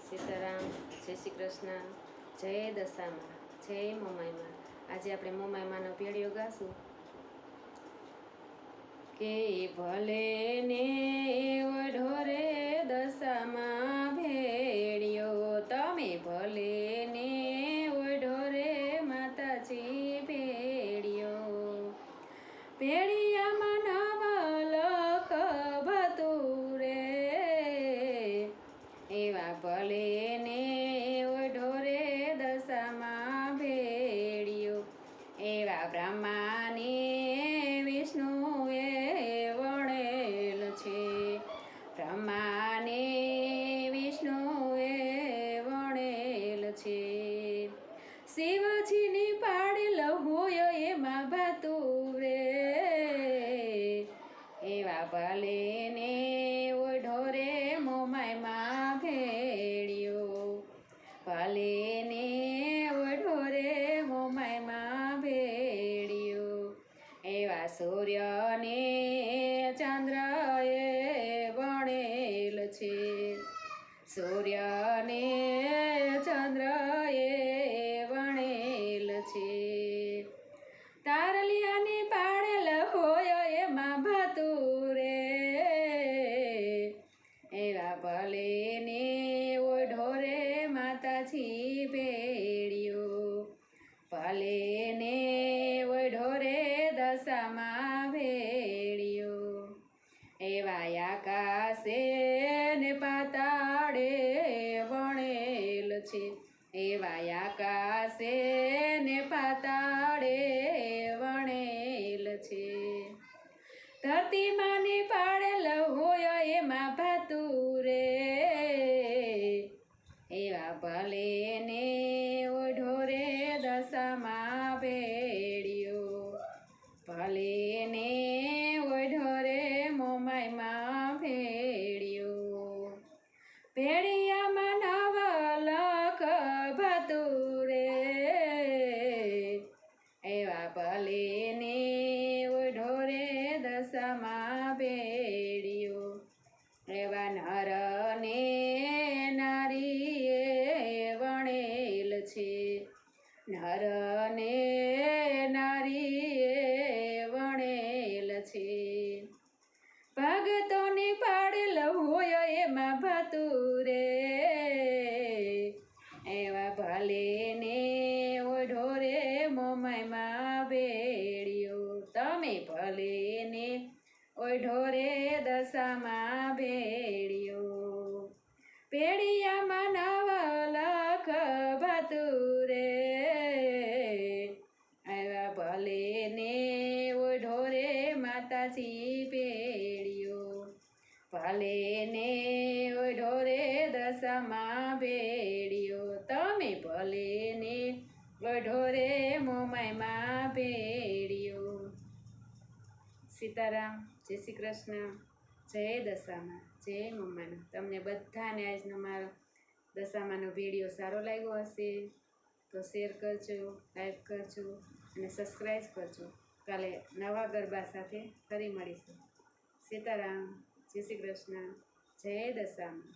સીતારામ, જય શ્રી કૃષ્ણ, જય દશામાં, જય મોમાઈમાં. આજે આપણે મોમાઈમાંનો ભેળિયો ગાશું કે ભલે ને વઢોરે દશામાં ભેળિયો, તમે ભલે ને વઢોરે માતાજી ભેળિયો. ભેળિયામાં નવલખ ભતુરે, એવા ભલે ને વઢોરે દશામાં ભેળિયો. એવા બ્રહ્માને વિષ્ણુએ વણેલ છે, બ્રહ્માને વિષ્ણુએ વણેલ છે. શિવજીની પાડેલ હોય એમાં ભાતુરે, એવા ભલે ને વઢોરે મોમાઈમાં ભેળિયો. ભલે ને વઢોરે મોમાઈમાં ભેળિયો. એવા સૂર્યને ચંદ્રએ વણેલ છે, સૂર્યને ચંદ્રએ વણેલ છે. તારલિયાને પાડેલ હોય એમાં ભાતુરે, એવા ભલે ને વઢોરે માતાજી ભેળિયો. ભલે ને વઢોરે દશામાં ભેળિયો. એવા આકાશે ને પાતાળે વણેલ છે, એવા આકાશે ને પાતાળે વણેલ છે. ધરતીમાંને પાડેલ હોય એમાં ભાતુરે, એવા ભલે ને વઢોરે દશામાં ભેળિયો. ભલે ને વઢોરે મોમાઈમાં ભેળિયો. ભેળિયામાં નવલખ ભતુરે, એવા ભલે ને વઢોરે દશામાં ભેળિયો. એવા નર ને નારીએ વણેલ છે, નર ને નારીએ વણેલ છે. ભગતોને પાડેલ હોય એમાં ભાતુરે, એવા ભલે ને વઢોરે મોમાઈમાં ભેળિયો. તમે ભલે ને વઢોરે દશામાં ભેળિયો. ભેળિયામાં નવલખ ભતુરે, એવા ભલે ને વઢોરે માતાજી ભેળિયો. ભલે ને વઢોરે દશામાં ભેળિયો. તમે ભલે ને વઢોરે મોમાઈમાં ભેળિયો. સીતારામ, જય શ્રી કૃષ્ણ, જય દશામાં, જય મોમાઈમાં. તમને બધાને આજનો મારો દશામાંનો વિડીયો સારો લાગ્યો હશે તો શેર કરજો, લાઈક કરજો અને સબસ્ક્રાઈબ કરજો. કાલે નવા ગરબા સાથે ફરી મળીશું. સીતારામ, જય શ્રી કૃષ્ણ, જય દશામાં.